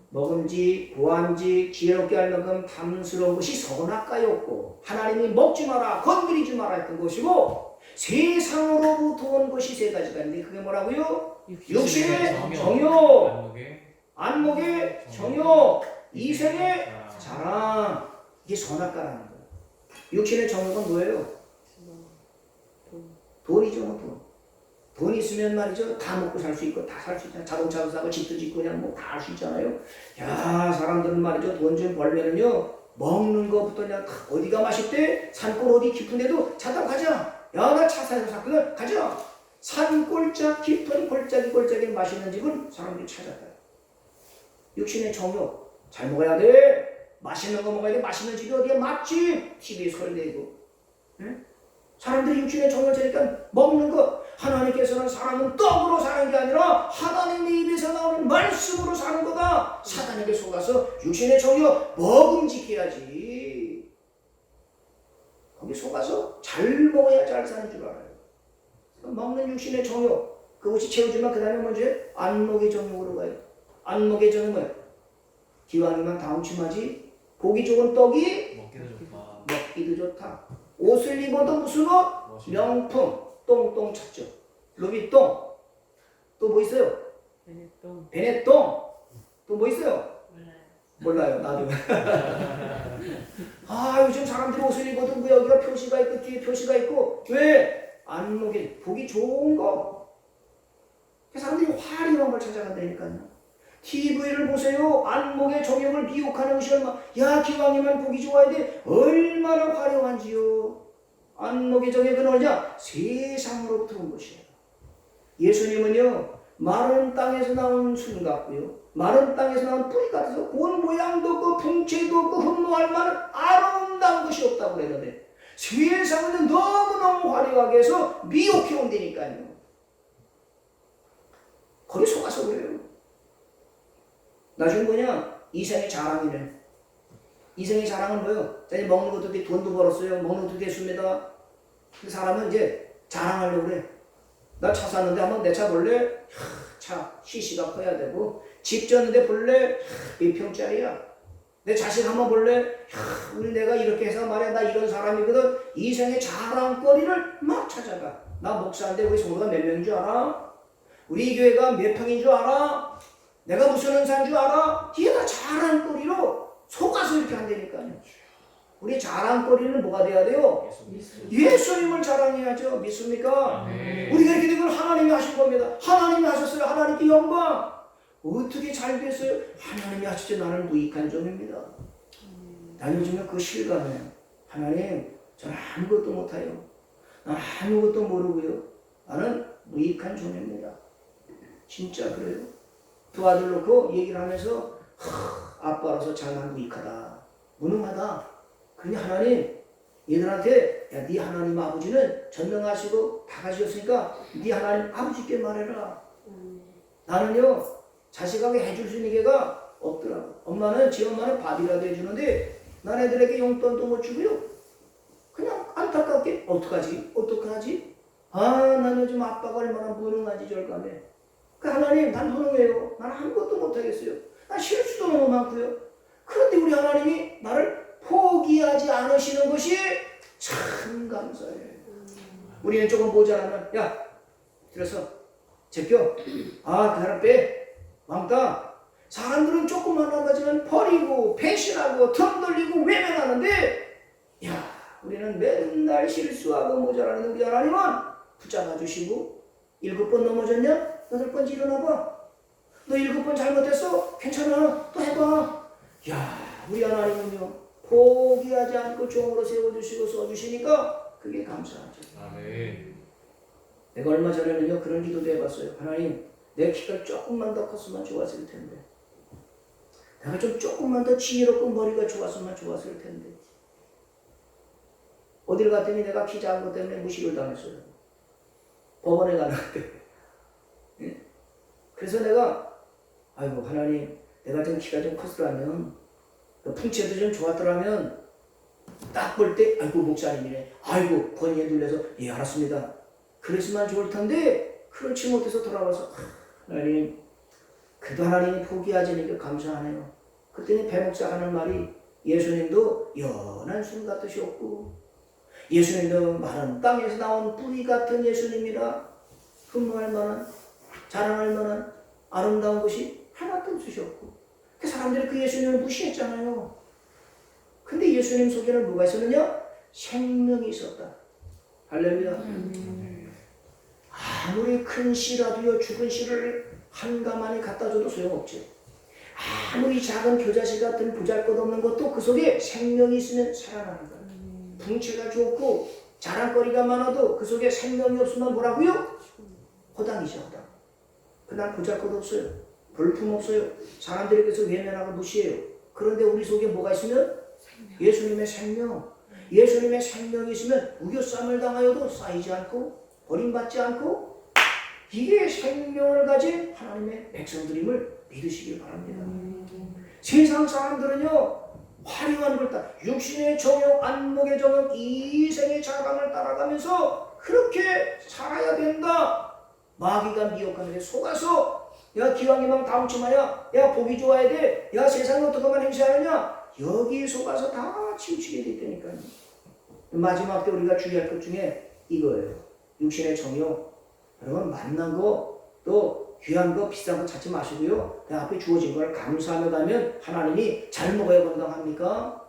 먹음직, 보암직, 지혜롭게 할 만큼 탐스러운 것이 선악과였고 하나님이 먹지 마라, 건드리지 마라 했던 것이고, 세상으로부터 온 것이 세 가지가 있는데 그게 뭐라고요? 육신의 정욕, 안목의 정욕, 이생의 자랑. 이게 선악과라는 거예요. 육신의 정욕은 뭐예요? 돈이죠, 돈. 돈 있으면 말이죠, 다 먹고 살 수 있고 다 살 수 있잖아요. 자동차도 사고 집도 짓고 그냥 뭐 다 할 수 있잖아요. 야, 사람들은 말이죠, 돈 좀 벌면은요, 먹는 것부터 그냥 어디가 맛있대? 산골 어디 깊은 데도 차 타고 가자. 야, 나 차 사서 샀거든. 가자. 산 골짜 깊은 골짜기 맛있는 집은 사람들이 찾아가요. 육신의 정욕 잘 먹어야 돼. 맛있는 거 먹어야 돼. 맛있는 집이 어디야? 맛집. TV에 설레고. 응? 사람들이 육신의 정욕을 찾으니까 먹는 것. 하나님께서는 사람은 떡으로 사는 게 아니라 하나님의 입에서 나오는 말씀으로 사는 거다. 사단에게 속아서 육신의 정욕 먹음직해야지. 거기 속아서 잘 먹어야 잘 사는 줄 알아요. 먹는 육신의 정욕 그것이 채워주면 그 다음에 먼저 안목의 정욕으로 가요. 안목의 정욕은 기왕이면 다음침하지. 보기 좋은 떡이 먹기도 좋다. 옷을 입어도 무슨 옷? 명품 똥똥 찾죠. 루비똥. 또 뭐 있어요? 베네똥. 또 뭐 있어요? 몰라요. 나도. 아 요즘 사람들이 옷을 입어도 뭐 여기가 표시가 있고 뒤에 표시가 있고 왜? 안목에 보기 좋은 거. 사람들이 화려한 걸 찾아간다니까요. TV를 보세요. 안목의 정욕을 미혹하는 것이 얼마. 야 기왕이면 보기 좋아야 돼. 얼마나 화려한지요. 안목의 정욕은 뭐냐? 세상으로부터 온 것이에요. 예수님은요 마른 땅에서 나온 순 같고요. 마른 땅에서 나온 뿌리 같아서 본 모양도 없고 풍채도 없고 흠모할 만한 아름다운 것이 없다고 그랬는데 세상은 너무너무 화려하게 해서 미혹해 온다니까요. 거기 속아서 그래요. 나중에 뭐냐? 이생의 자랑이래. 이생의 자랑은 뭐예요? 먹는 것도 돼, 돈도 벌었어요. 먹는 것도 됐습니다. 그 사람은 이제 자랑하려고 그래. 나 차 샀는데 한번 내 차 볼래? 차 CC가 커야 되고 집 졌는데 볼래? 몇 평짜리야? 내 자식 한번 볼래? 우리 내가 이렇게 해서 말이야 나 이런 사람이거든. 이생의 자랑거리를 막 찾아가. 나 목사인데 우리 성도가 몇 명인 줄 알아? 우리 교회가 몇 평인 줄 알아? 내가 무슨 은사인 줄 알아? 이게 다 자랑거리로 속아서 이렇게 한다니까요. 우리 자랑거리는 뭐가 돼야 돼요? 예수님을 자랑해야죠. 믿습니까? 우리가 이렇게 된 건 하나님이 하신 겁니다. 하나님이 하셨어요. 하나님께 영광. 어떻게 잘 됐어요? 하나님이 하시지 나는 무익한 종입니다. 난 요즘에 그 실감해요. 하나님 저는 아무것도 못해요. 난 아무것도 모르고요. 나는 무익한 종입니다. 진짜 그래요. 두 아들 놓고 얘기를 하면서 아빠로서 장난 무익하다. 무능하다. 그러니 하나님 얘들한테 야, 네 하나님 아버지는 전능하시고 다 가지셨으니까 네 하나님 아버지께 말해라. 나는요 자식에게 해줄 수 있는 게가 없더라고. 엄마는 지 엄마는 밥이라도 해주는데 난 애들에게 용돈도 못 주고요. 그냥 안타깝게 어떡하지? 난 요즘 아빠가 얼마나 무능한지 절감해. 그 하나님 난 무능해요. 난 아무것도 못하겠어요. 난 실수도 너무 많고요. 그런데 우리 하나님이 나를 포기하지 않으시는 것이 참 감사해요. 우리는 조금 모자라면 야 들어서 제껴. 그 사람 빼. 왕따. 사람들은 조금만 나가지만 버리고 배신하고 턱 돌리고 외면하는데 야 우리는 맨날 실수하고 모자라는 우리 하나님은 붙잡아 주시고 7번 넘어졌냐? 8번째 일어나봐. 너 7번 잘못했어? 괜찮아. 또 해봐. 야 우리 하나님은요 포기하지 않고 종으로 세워주시고 써주시니까 그게 감사하죠. 아멘. 내가 얼마 전에는요 그런 기도도 해봤어요. 하나님 내 키가 조금만 더 컸으면 좋았을 텐데 내가 좀 조금만 더 지혜롭고 머리가 좋았으면 좋았을 텐데 어디를 갔더니 내가 키 작은 것 때문에 무시를 당했어요. 법원에 가는데 그래서 내가 아이고 하나님 내가 좀 키가 좀 컸더라면 풍채도 좀 좋았더라면 딱 볼 때 아이고 목사님이네 아이고 권위에 눌려서 예 알았습니다 그랬으면 좋을 텐데 그렇지 못해서 돌아와서 하나님 그도 하나님이 포기하지 않으니까 감사하네요. 그랬더니 배 목사 하는 말이 예수님도 연한 순 같으셨고 예수님도 마른 땅에서 나온 뿌리 같은 예수님이라 흠모할 만한 자랑할 만한 아름다운 것이 하나도 없으셨고 그 사람들이 그 예수님을 무시했잖아요. 근데 예수님 속에는 뭐가 있었느냐? 생명이 있었다. 할렐루야. 아무리 큰 씨라도요 죽은 씨를 한 가마니 갖다 줘도 소용없지. 아무리 작은 겨자씨 같은 보잘것없는 것도 그 속에 생명이 있으면 살아나는 거야. 풍채가 좋고 자랑거리가 많아도 그 속에 생명이 없으면 뭐라고요? 허당이죠, 허당. 그날 보잘것없어요. 볼품 없어요. 사람들에게서 외면하고 무시해요. 그런데 우리 속에 뭐가 있으면 예수님의 생명. 예수님의 생명이 있으면 우겨쌈을 당하여도 쌓이지 않고 버림받지 않고 이게 생명을 가진 하나님의 백성들임을 믿으시길 바랍니다. 세상 사람들은요 화려한 걸 따라 육신의 정욕, 안목의 정욕, 이생의 자랑을 따라가면서 그렇게 살아야 된다. 마귀가 미혹하는데 속아서 야 기왕이면 다음주마야 야 보기 좋아야 돼. 야 세상에 어떻게만 행세하느냐. 여기 속아서 다 치우치게 됐다니까요. 마지막 때 우리가 주의할 것 중에 이거예요. 육신의 정욕. 여러분 만난 거 또 귀한 거 비싼 거 찾지 마시고요. 그 앞에 주어진 걸 감사하며 가면 하나님이 잘 먹어야 건강합니까?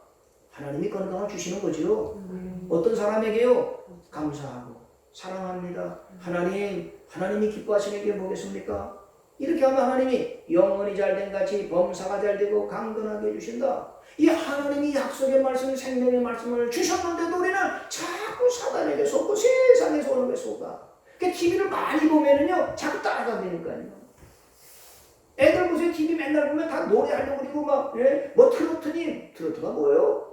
하나님이 건강을 주시는 거죠. 어떤 사람에게요? 감사하고 사랑합니다. 하나님이 기뻐하시는 게 뭐겠습니까? 이렇게 하면 하나님이 영혼이 잘된 같이 범사가 잘되고 강건하게 해주신다. 이 하나님이 약속의 말씀, 생명의 말씀을 주셨는데도 우리는 자꾸 사단에게 속고 세상에서 오는 게 속아. 그 TV를 많이 보면은요, 자꾸 따라가니까요. 애들 보세요. TV 맨날 보면 다 노래하려고 그러고 막, 뭐 트로트가 뭐예요?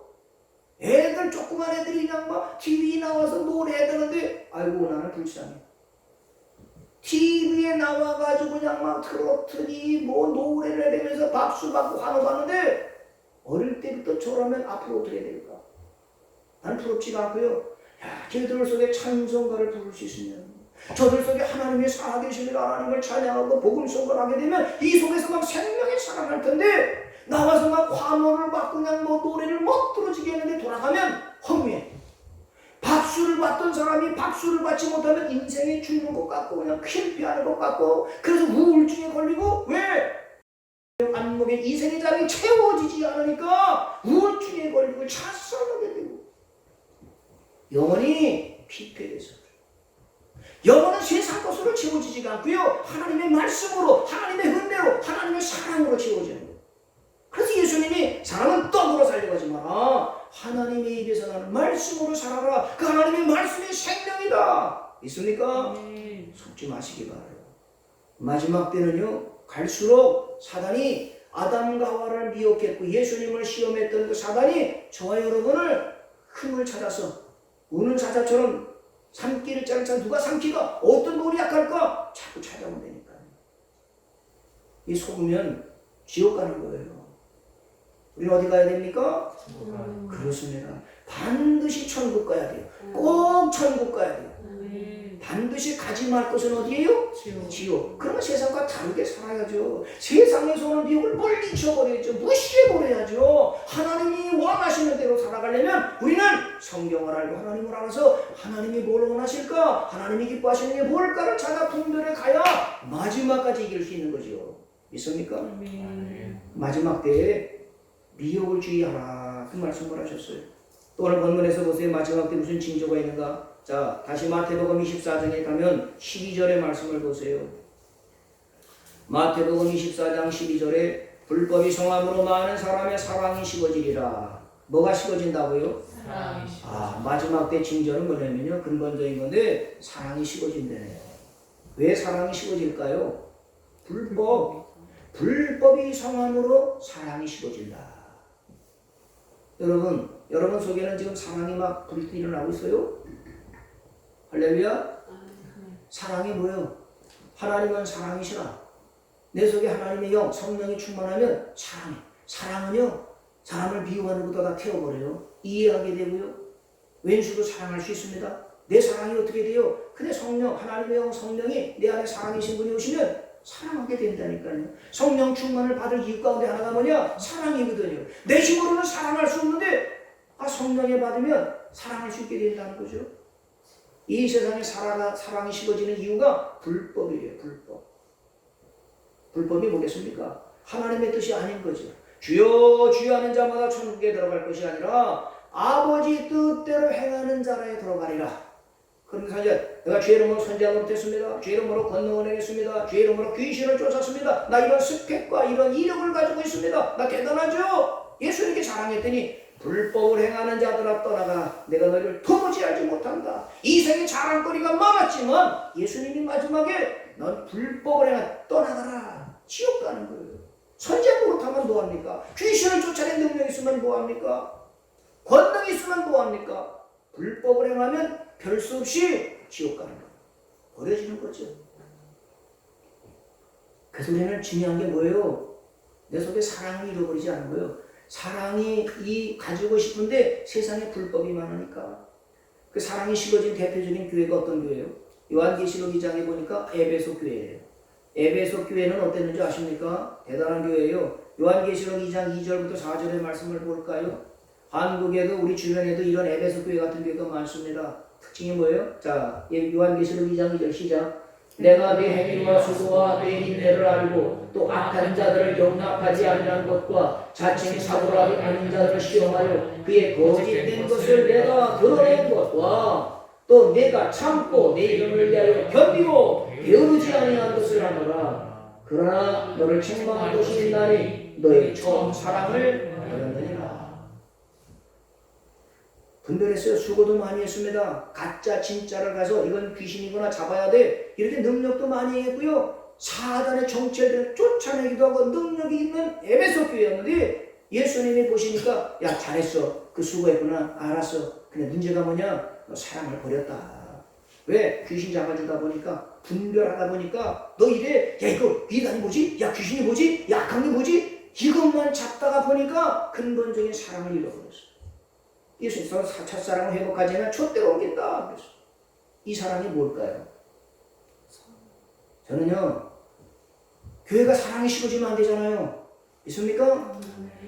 애들, 조그만 애들이 그냥 막 TV 나와서 노래해야 되는데, 아이고, 나는 불쌍해. TV에 나와가지고 그냥 막 트로트니 뭐 노래를 해대면서 박수 받고 환호 받는데, 어릴 때부터 저러면 앞으로 어떻게 될까? 난 부럽지가 않고요. 야, 걔들 속에 찬송가를 부를 수 있으면, 저들 속에 하나님의 살아계심을 하나님을 찬양하고 복음 선거를 하게 되면 이 속에서 막 생명이 살아날 텐데 나와서 막 환호를 받고 그냥 뭐 노래를 멋들어지게 했는데 돌아가면 허무해. 박수를 받던 사람이 박수를 받지 못하면 인생이 죽는 것 같고 그냥 퀴피하는 것 같고 그래서 우울증에 걸리고 왜? 안목의 이생의 자리가 채워지지 않으니까 우울증에 걸리고 자살하게 되고 영원히 피폐해서 영혼은 세상 것으로 채워지지가 않고요. 하나님의 말씀으로, 하나님의 은혜로, 하나님의 사랑으로 채워지는 거예요. 그래서 예수님이 사람은 떡으로 살려고 하지 마라. 하나님의 입에서 나는 말씀으로 살아라. 그 하나님의 말씀이 생명이다. 있습니까? 속지 마시기 바라요. 마지막 때는요. 갈수록 사단이 아담과 하와를 미혹했고 예수님을 시험했던 그 사단이 저와 여러분을 흠을 찾아서 우는 사자처럼 삼키를 짜는 누가 삼키가 어떤 돌이 약할까 자꾸 찾아온다니까요. 이 속으면 지옥 가는 거예요. 우리는 어디 가야 됩니까? 그렇습니다. 반드시 천국 가야 돼요. 꼭 천국 가야 돼요. 반드시 가지 말 것은 어디예요? 지옥. 그러면 세상과 다르게 살아야죠. 세상에서 오는 미혹을 물리쳐버려야죠. 무시해버려야죠. 하나님이 원하시는 대로 살아가려면 우리는 성경을 알고 하나님을 알아서 하나님이 뭘 원하실까? 하나님이 기뻐하시는 게 뭘까를 찾아 분별해 가야 마지막까지 이길 수 있는 거죠. 믿습니까? 마지막 때에 미혹을 주의하라. 그 말씀을 하셨어요. 또 오늘 본문에서 보세요. 마지막 때 무슨 징조가 있는가? 자, 다시 마태복음 24장에 가면 12절의 말씀을 보세요. 마태복음 24장 12절에 불법이 성함으로 많은 사람의 사랑이 식어지리라. 뭐가 식어진다고요? 사랑이 마지막 때 징조는 뭐냐면요. 근본적인 건데 사랑이 식어진다네요. 왜 사랑이 식어질까요? 불법이 성함으로 사랑이 식어진다. 여러분 속에는 지금 사랑이 막 불이 일어나고 있어요? 할렐루야? 사랑이 뭐예요? 하나님은 사랑이시라. 내 속에 하나님의 영, 성령이 충만하면 사랑해. 사랑은요, 사람을 미워하는 것보다 다 태워버려요. 이해하게 되고요. 왼수도 사랑할 수 있습니다. 내 사랑이 어떻게 돼요? 근데 성령, 하나님의 영, 성령이 내 안에 사랑이신 분이 오시면 사랑하게 된다니까요. 성령 충만을 받을 이유 가운데 하나가 뭐냐? 사랑이거든요. 내 힘으로는 사랑할 수 없는데 성령에 받으면 사랑할 수 있게 된다는 거죠. 이 세상에 사랑이 식어지는 이유가 불법이래요. 불법이 뭐겠습니까? 하나님의 뜻이 아닌 거죠. 주여 주여 하는 자마다 천국에 들어갈 것이 아니라 아버지 뜻대로 행하는 자라에 들어가리라. 그러면서 이제 내가 주의 이름으로 선지자를 못했습니다. 주의 이름으로 권능을 행했습니다. 주의 이름으로 귀신을 쫓았습니다. 나 이런 스펙과 이런 이력을 가지고 있습니다. 나 대단하죠? 예수님께 자랑했더니 불법을 행하는 자들아 떠나가. 내가 너희를 도무지 알지 못한다. 이 생에 자랑거리가 많았지만 예수님이 마지막에 넌 불법을 행하 떠나가라. 지옥 가는 거예요. 선제 노릇하면 뭐합니까? 귀신을 쫓아낸 능력이 있으면 뭐합니까? 권능이 있으면 뭐합니까? 불법을 행하면 별 수 없이 지옥 가는 거예요. 버려지는 거죠. 그래서 우리는 중요한 게 뭐예요? 내 속에 사랑을 잃어버리지 않는 거예요. 사랑이 가지고 싶은데 세상에 불법이 많으니까. 그 사랑이 식어진 대표적인 교회가 어떤 교회예요? 요한계시록 2장에 보니까 에베소 교회예요. 에베소 교회는 어땠는지 아십니까? 대단한 교회예요. 요한계시록 2장 2절부터 4절의 말씀을 볼까요? 한국에도 우리 주변에도 이런 에베소 교회 같은 교회가 많습니다. 특징이 뭐예요? 자, 요한계시록 2장 2절 시작. 내가 네 행위와 수고와 네 인내를 알고 또 악한 자들을 용납하지 아니한 것과 자칭 사도라 아닌 자들을 시험하여 그의 거짓된 것을 내가 드러낸 것과 또 내가 참고 내 이름을 위하여 견디고 게으르지 아니한 것을 하노라. 그러나 너를 책망한 것이 있나니 너의 처음 사랑을 버렸느니라. 분별했어요. 수고도 많이 했습니다. 가짜 진짜를 가서 이건 귀신이구나 잡아야 돼. 이렇게 능력도 많이 했고요. 사단의 정체들을 쫓아내기도 하고 능력이 있는 에베소 교회였는데 예수님이 보시니까 야 잘했어. 그 수고했구나. 알았어. 근데 문제가 뭐냐? 너 사랑을 버렸다. 왜? 귀신 잡아주다 보니까 분별하다 보니까 너 이래. 야 이거 비단이 뭐지? 야 귀신이 뭐지? 야 악한 게 뭐지? 이것만 잡다가 보니까 근본적인 사랑을 잃어버렸어. 예수님께서 첫사랑을 회복하지 않으면 촛대로 옮긴다. 그래서 이 사랑이 뭘까요? 저는요 교회가 사랑이 식어지면 안 되잖아요. 있습니까?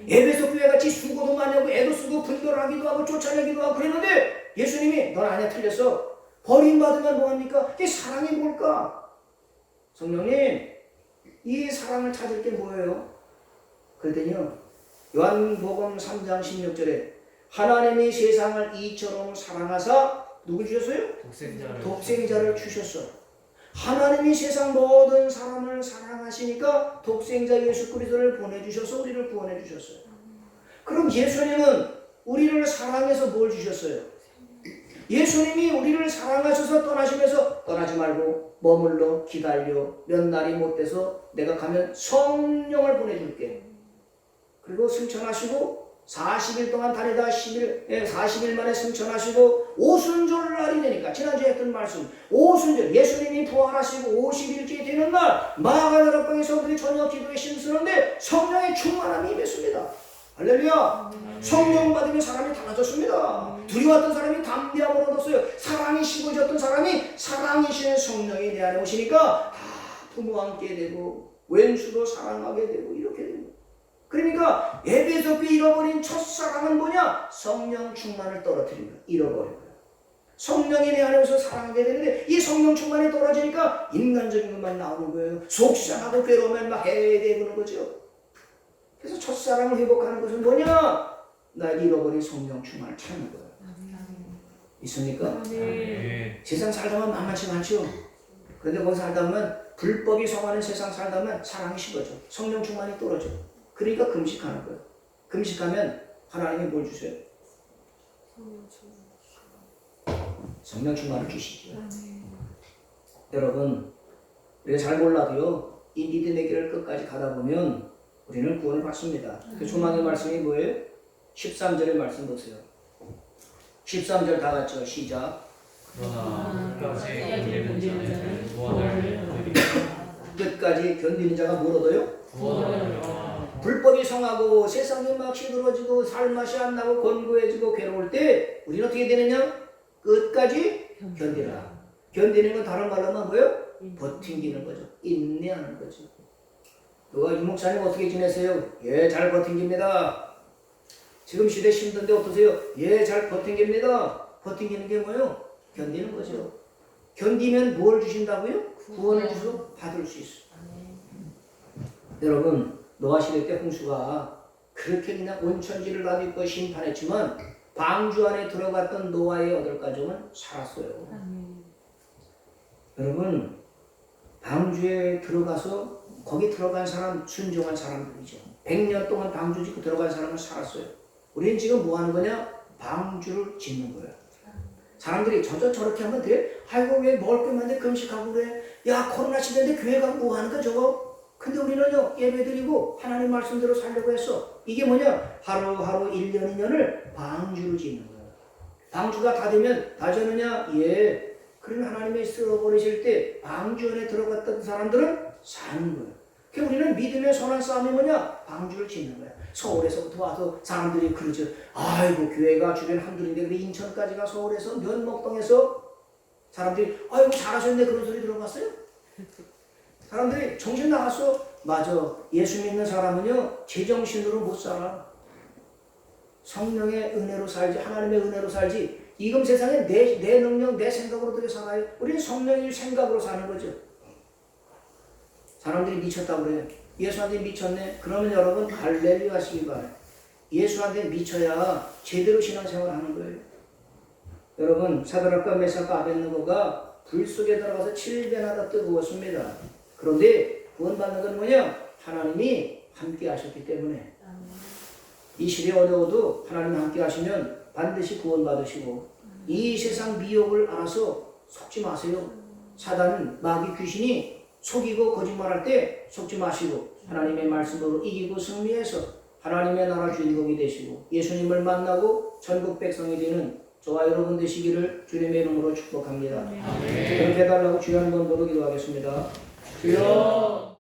에베소 교회같이 수고도 많이 하고 애도 쓰고 분별하기도 하고 쫓아내기도 하고 그랬는데 예수님이 넌 아니야 틀렸어. 버림받으면 뭐합니까? 이 사랑이 뭘까? 성령님 이 사랑을 찾을 게 뭐예요? 그랬더니요 요한복음 3장 16절에 하나님이 세상을 이처럼 사랑하사 누굴 주셨어요? 독생자를 주셨어요. 하나님이 세상 모든 사람을 사랑하시니까 독생자 예수 그리스도를 보내주셔서 우리를 구원해 주셨어요. 그럼 예수님은 우리를 사랑해서 뭘 주셨어요? 예수님이 우리를 사랑하셔서 떠나시면서 떠나지 말고 머물러 기다려 몇 날이 못 돼서 내가 가면 성령을 보내줄게. 그리고 승천하시고 40일 동안 다니다 40일 만에 승천하시고 오순절 날이 되니까 지난주에 했던 말씀 오순절 예수님이 부활하시고 50일째 되는 날 마가다락방의 성들이 저녁 기도에 힘쓰는데 성령의 충만함이 임했습니다. 할렐루야. 성령 받으면 사람이 달라졌습니다. 두려웠던 사람이 담대함을 얻었어요. 사랑이 식어졌던 사람이 사랑이신 성령이 내 안에 오시니까 다 부모와 함께 되고 왼수도 사랑하게 되고 이렇게 됩니다. 그러니까 에베소 교회 잃어버린 첫사랑은 뭐냐? 성령 충만을 떨어뜨립니다. 잃어버려요. 성령이 내 안에 오셔서 사랑하게 되는데 이 성령 충만이 떨어지니까 인간적인 것만 나오는 거예요. 속상하고 괴로우면 막 해대부는 거죠. 그래서 첫사랑을 회복하는 것은 뭐냐? 나 잃어버린 성령 충만을 찾는 거예요. 있습니까? 세상 살다 보면 만만치 않죠. 그런데 거기 살다 보면 불법이 성하는 세상 살다 보면 사랑이 식어져. 성령 충만이 떨어져. 그러니까 금식하는 거예요. 금식하면 하나님이 뭘 주세요? 성령 충만을 주시죠. 여러분, 우리가 잘 몰라도요, 이 믿음의 길을 끝까지 가다 보면 우리는 구원을 받습니다. 그 조망의 말씀이 뭐예요? 13절의 말씀 보세요. 13절 다 같이요. 시작. 그러나 끝까지 견디는 자는 구원을 얻으리라. 끝까지 견디는 자가 뭘 얻어요? 구원을 얻으리라. 불법이 성하고 세상이 막 시들어지고 살맛이 안 나고 곤고해지고 괴로울 때 우리는 어떻게 되느냐? 끝까지 견디라. 견디는 건 다른 말로 하면 뭐예요? 버팅기는 거죠. 인내하는 거죠. 누가 유 목사님 어떻게 지내세요? 예, 잘 버팅깁니다. 지금 시대 힘든데 어떠세요? 예, 잘 버팅깁니다. 버팅기는 게 뭐예요? 견디는 거죠. 견디면 뭘 주신다고요? 구원을 주셔서 받을 수 있어요. 여러분, 노아 시대 때 홍수가 그렇게 그냥 온천지를 다 덮고 심판했지만 방주 안에 들어갔던 노아의 8가족은 살았어요. 여러분, 방주에 들어가서 거기 들어간 사람 순종한 사람들이죠. 100년 동안 방주 짓고 들어간 사람은 살았어요. 우리는 지금 뭐 하는 거냐? 방주를 짓는 거예요. 사람들이 저렇게 하면 돼? 아이고 왜 먹을 게 많은데 금식하고 그래? 야, 코로나 시대인데 교회가 뭐 하는 거 저거? 근데 우리는요, 예배드리고 하나님 말씀대로 살려고 했어. 이게 뭐냐? 하루하루 1년 2년을 방주를 짓는 거야. 방주가 다 되면 다 되느냐? 예. 그러면 하나님의 쓸어버리실 때 방주 안에 들어갔던 사람들은 사는 거야. 그러니까 우리는 믿음의 선한 싸움이 뭐냐? 방주를 짓는 거야. 서울에서부터 와서 사람들이 그러죠. 아이고, 교회가 주변 한둘인데 그래 인천까지가 서울에서 면목동에서 사람들이 아이고 잘하셨네 그런 소리 들어봤어요? 사람들이 정신 나갔어. 맞아. 예수 믿는 사람은요 제정신으로 못 살아. 성령의 은혜로 살지, 하나님의 은혜로 살지. 이금 세상에 내 능력, 내 생각으로 어떻게 살아요? 우리는 성령의 생각으로 사는 거죠. 사람들이 미쳤다고 그래요. 예수한테 미쳤네? 그러면 여러분 할렐루야 하시기 바라요. 예수한테 미쳐야 제대로 신앙생활 하는 거예요. 여러분, 사드락과 메삭과 아벳느고가 불 속에 들어가서 7배나 더 뜨거웠습니다. 그런데 구원받는 건 뭐냐? 하나님이 함께 하셨기 때문에. 이 시대 어려워도 하나님 함께 하시면 반드시 구원받으시고, 이 세상 미혹을 알아서 속지 마세요. 사단은, 마귀 귀신이 속이고 거짓말할 때 속지 마시고 하나님의 말씀으로 이기고 승리해서 하나님의 나라 주인공이 되시고 예수님을 만나고 전국 백성이 되는 저와 여러분 되시기를 주님의 이름으로 축복합니다. 그렇게 해달라고 주여 한 번 더 기도하겠습니다. 주여.